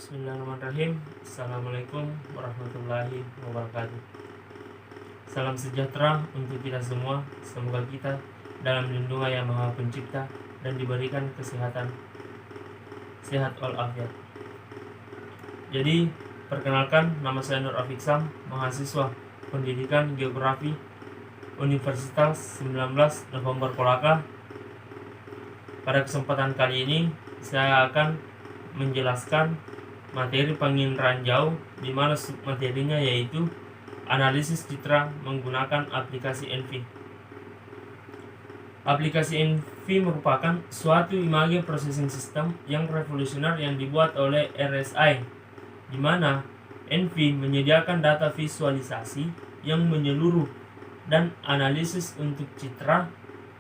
Bismillahirrahmanirrahim. Assalamualaikum warahmatullahi wabarakatuh. Salam sejahtera untuk kita semua. Semoga kita dalam lindungan Yang Maha Pencipta dan diberikan kesehatan, sehat walafiat. Jadi, perkenalkan, nama saya Nur Afiksam, mahasiswa Pendidikan Geografi Universitas 19 November Kolaka. Pada kesempatan kali ini, saya akan menjelaskan materi penginderaan jauh, di mana submaterinya yaitu analisis citra menggunakan aplikasi ENVI. Aplikasi ENVI merupakan suatu image processing system yang revolusioner yang dibuat oleh RSI, di mana ENVI menyediakan data visualisasi yang menyeluruh dan analisis untuk citra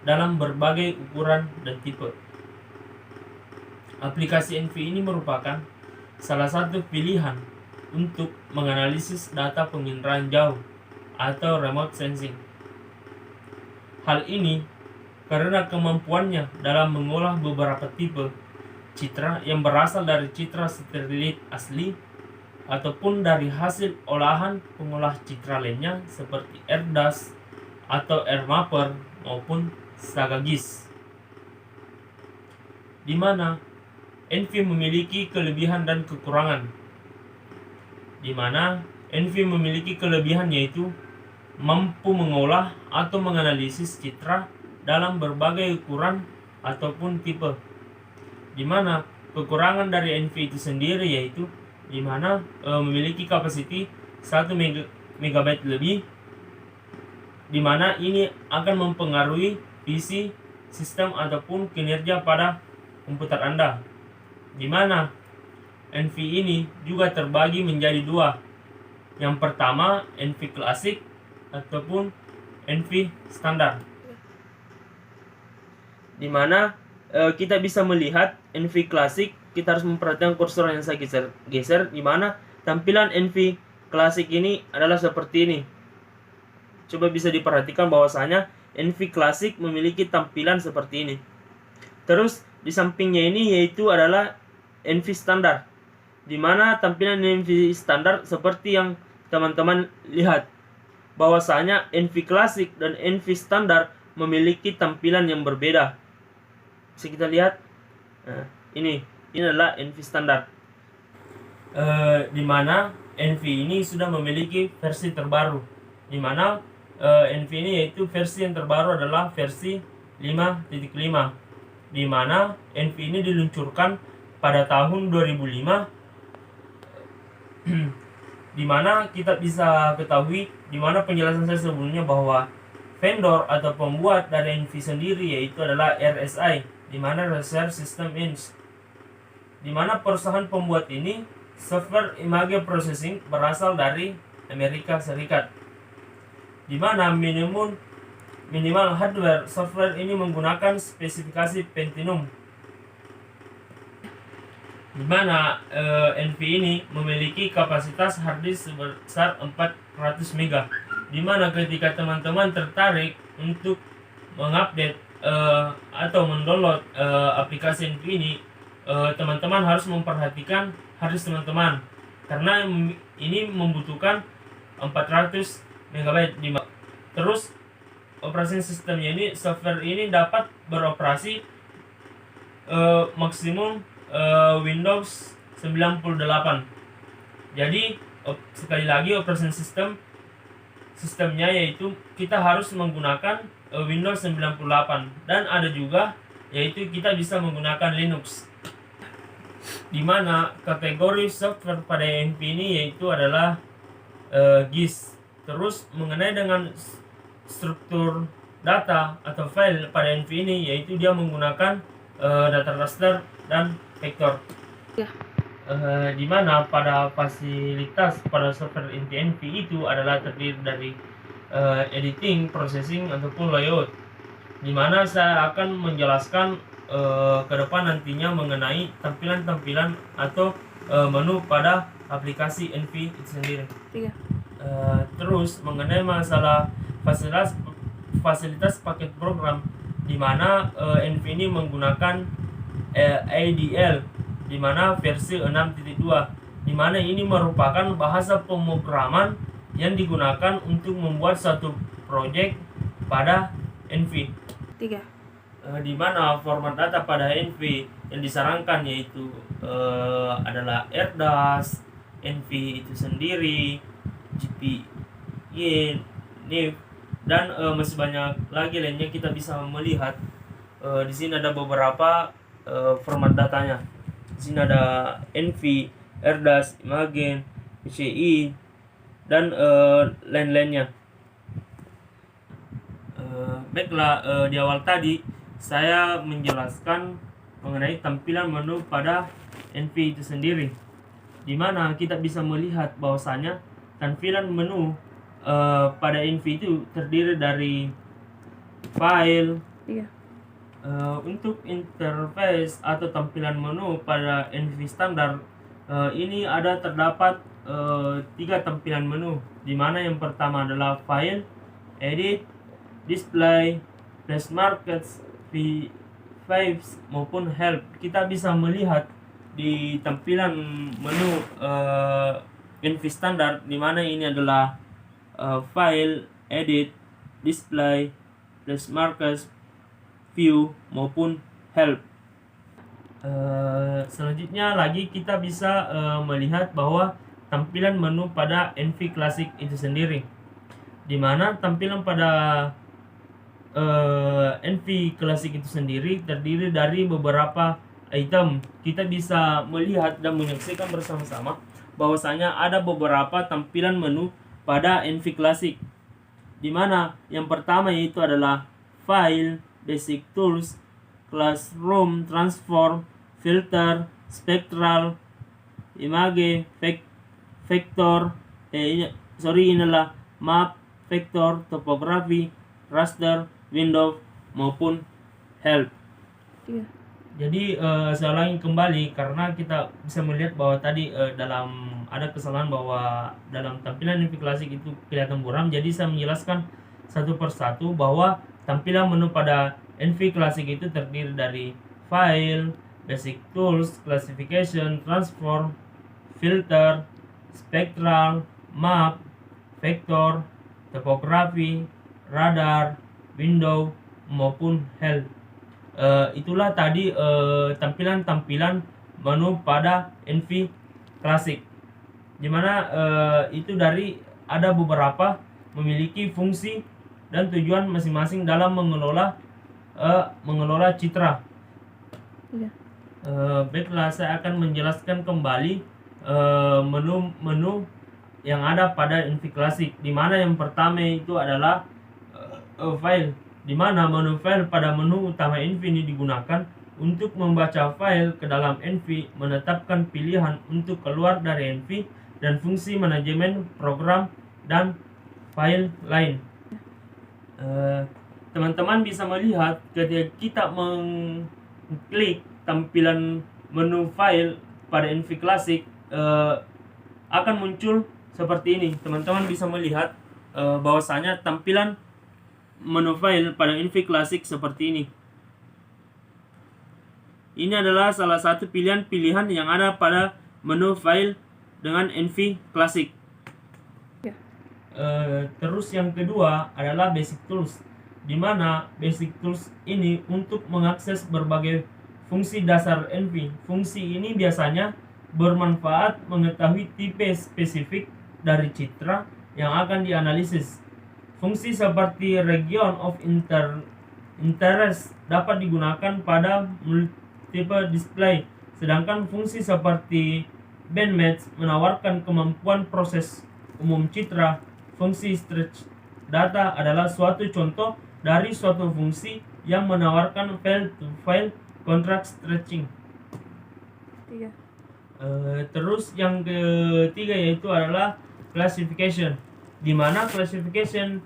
dalam berbagai ukuran dan tipe. Aplikasi ENVI ini merupakan salah satu pilihan untuk menganalisis data penginderaan jauh atau remote sensing. Hal ini karena kemampuannya dalam mengolah beberapa tipe citra yang berasal dari citra satelit asli ataupun dari hasil olahan pengolah citra lainnya seperti AirDAS atau AirMapper maupun SagaGIS, di mana ENVI memiliki kelebihan dan kekurangan. Di mana ENVI memiliki kelebihan yaitu mampu mengolah atau menganalisis citra dalam berbagai ukuran ataupun tipe. Di mana kekurangan dari ENVI itu sendiri yaitu di mana memiliki kapasiti 1 MB lebih, di mana ini akan mempengaruhi PC, sistem ataupun kinerja pada komputer Anda. Di mana ENVI ini juga terbagi menjadi dua. Yang pertama ENVI klasik ataupun ENVI standar. Di mana kita bisa melihat ENVI klasik, kita harus memperhatikan kursor yang saya geser, di mana tampilan ENVI klasik ini adalah seperti ini. Coba bisa diperhatikan bahwasanya ENVI klasik memiliki tampilan seperti ini. Terus di sampingnya ini yaitu adalah ENVI standar, di mana tampilan ENVI standar seperti yang teman-teman lihat, bahwasanya ENVI klasik dan ENVI standar memiliki tampilan yang berbeda. Bisa kita lihat, ini adalah ENVI standar, di mana ENVI ini sudah memiliki versi terbaru, di mana ENVI ini yaitu versi yang terbaru adalah versi 5.5, di mana ENVI ini diluncurkan pada tahun 2005, di mana kita bisa ketahui, di mana penjelasan saya sebelumnya bahwa vendor atau pembuat dari ENVI sendiri yaitu adalah RSI, di mana Research System Inc., di mana perusahaan pembuat ini software image processing berasal dari Amerika Serikat, di mana minimal hardware software ini menggunakan spesifikasi Pentium, di mana ENVI ini memiliki kapasitas harddisk sebesar 400 MB, di mana ketika teman-teman tertarik untuk mengupdate atau mendownload aplikasi ENVI ini, teman-teman harus memperhatikan harddisk teman-teman, karena ini membutuhkan 400 MB. Terus operasi sistemnya ini, software ini dapat beroperasi maksimum Windows 98. Jadi sekali lagi operasi sistemnya yaitu kita harus menggunakan Windows 98, dan ada juga yaitu kita bisa menggunakan Linux, di mana kategori software pada ENVI ini yaitu adalah GIS. Terus mengenai dengan struktur data atau file pada ENVI ini yaitu dia menggunakan data raster dan vektor, di mana pada fasilitas pada software ENVI itu adalah terdiri dari editing, processing ataupun layout, di mana saya akan menjelaskan ke depan nantinya mengenai tampilan-tampilan atau menu pada aplikasi ENVI itu sendiri. Terus mengenai masalah fasilitas paket program, di mana ENVI ini menggunakan ADL, di mana versi 6.2, di mana ini merupakan bahasa pemrograman yang digunakan untuk membuat satu proyek pada Envy. 3. Di mana format data pada Envy yang disarankan yaitu adalah RDAS, Envy itu sendiri, GPY, NIF, dan masih banyak lagi lainnya. Kita bisa melihat di sini ada beberapa format datanya. Di sini ada Envy, RDAS, Imagen, PCI, dan lain-lainnya. Baiklah, di awal tadi saya menjelaskan mengenai tampilan menu pada Envy itu sendiri, di mana kita bisa melihat bahwasanya tampilan menu pada Envy itu terdiri dari file. 3. Untuk interface atau tampilan menu pada Envy standar ini terdapat 3 tampilan menu, di mana yang pertama adalah file, edit, display, place markers, views maupun help. Kita bisa melihat di tampilan menu Envy standar, di mana ini adalah file, edit, display, place markers, view maupun help. Selanjutnya lagi kita bisa melihat bahwa tampilan menu pada Envy Classic itu sendiri, di mana tampilan pada Envy Classic itu sendiri terdiri dari beberapa item. Kita bisa melihat dan menyaksikan bersama-sama bahwasanya ada beberapa tampilan menu pada Envy Classic, di mana yang pertama yaitu adalah file, basic tools, classroom, transform, filter, spectral, image, vector, inilah map, vector, topography, raster, window maupun help. 3. Jadi saya ulangi kembali karena kita bisa melihat bahwa tadi dalam ada kesalahan bahwa dalam tampilan Envy Classic itu kelihatan buram. Jadi saya menjelaskan satu persatu bahwa tampilan menu pada Envy Classic itu terdiri dari file, basic tools, classification, transform, filter, spectral, map, vector, topography, radar, window maupun help. Itulah tadi tampilan-tampilan menu pada Envy Classic, dimana itu ada beberapa memiliki fungsi dan tujuan masing-masing dalam mengelola citra. 3. Baiklah, saya akan menjelaskan kembali menu-menu yang ada pada Envy Classic, di mana yang pertama itu adalah file, di mana menu file pada menu utama Envy ini digunakan untuk membaca file ke dalam Envy, menetapkan pilihan untuk keluar dari Envy, dan fungsi manajemen program dan file lain. Teman-teman bisa melihat ketika kita mengklik tampilan menu file pada Envy Classic akan muncul seperti ini. Teman-teman bisa melihat bahwasanya tampilan menu file pada Envy Classic seperti ini. Ini adalah salah satu pilihan-pilihan yang ada pada menu file dengan Envy Classic. Terus yang kedua adalah basic tools, di mana basic tools ini untuk mengakses berbagai fungsi dasar Envy. Fungsi ini biasanya bermanfaat mengetahui tipe spesifik dari citra yang akan dianalisis. Fungsi seperti region of interest dapat digunakan pada multiple display, sedangkan fungsi seperti bandmatch menawarkan kemampuan proses umum citra. Fungsi stretch data adalah suatu contoh dari suatu fungsi yang menawarkan file-to-file contract stretching. 3. Terus yang ketiga yaitu adalah classification, di mana classification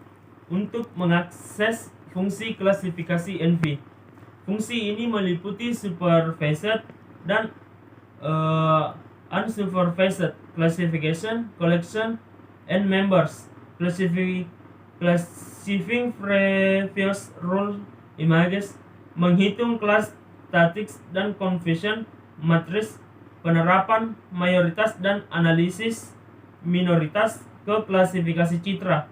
untuk mengakses fungsi klasifikasi Envy. Fungsi ini meliputi supervised dan unsupervised classification, collection, and members. Classifying previous rule images, menghitung kelas static dan confusion matrix penerapan mayoritas dan analisis minoritas ke klasifikasi citra.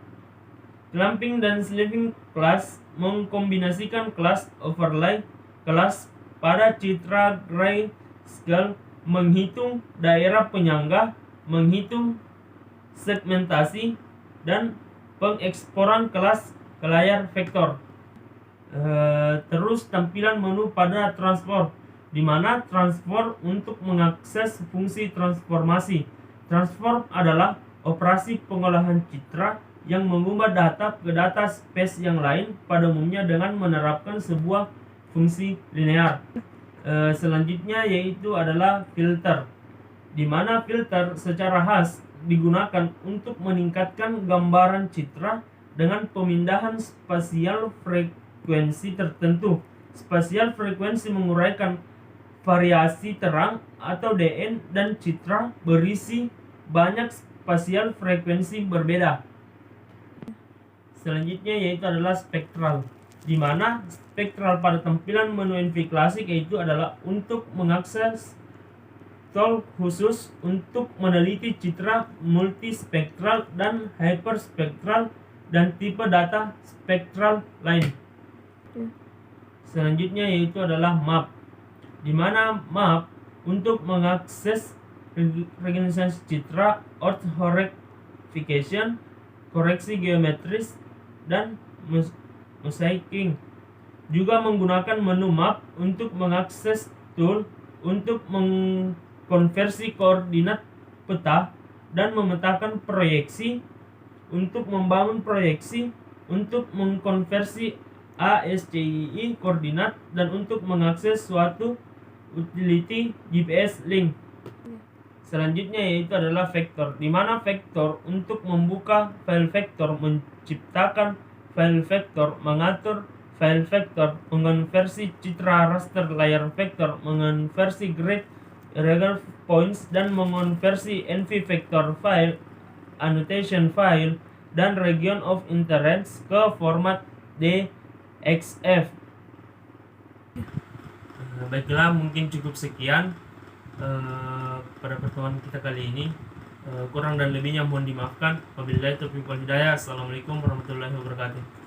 Clumping dan sleeving class mengkombinasikan kelas overlay kelas pada citra grayscale, menghitung daerah penyangga, menghitung segmentasi, dan pengeksporan kelas ke layar vektor. Terus tampilan menu pada transform, di mana transform untuk mengakses fungsi transformasi. Transform adalah operasi pengolahan citra yang mengubah data ke data space yang lain, pada umumnya dengan menerapkan sebuah fungsi linear. Selanjutnya yaitu adalah filter, di mana filter secara khas digunakan untuk meningkatkan gambaran citra dengan pemindahan spasial frekuensi tertentu. Spasial frekuensi menguraikan variasi terang atau DN dan citra berisi banyak spasial frekuensi berbeda. Selanjutnya yaitu adalah spektral, di mana spektral pada tampilan menu NV klasik yaitu adalah untuk mengakses tool khusus untuk meneliti citra multispektral dan hyperspektral dan tipe data spektral lain. Selanjutnya yaitu adalah map, di mana map untuk mengakses regenerasi citra, orthorectification, koreksi geometris, dan mosaiking. Juga menggunakan menu map untuk mengakses tool untuk mengkonversi koordinat peta dan memetakan proyeksi, untuk membangun proyeksi, untuk mengkonversi ASCII koordinat, dan untuk mengakses suatu utility GPS link. Selanjutnya yaitu adalah vektor, di mana vektor untuk membuka file vektor, menciptakan file vektor, mengatur file vektor, mengonversi citra raster layar vektor, mengonversi grid irregular points, dan mengonversi NV vector file, annotation file, dan region of interest ke format DXF. Baiklah, mungkin cukup sekian pada pertemuan kita kali ini. Kurang dan lebihnya mohon dimaafkan. Wabillahi taufiq wal hidayah. Assalamualaikum warahmatullahi wabarakatuh.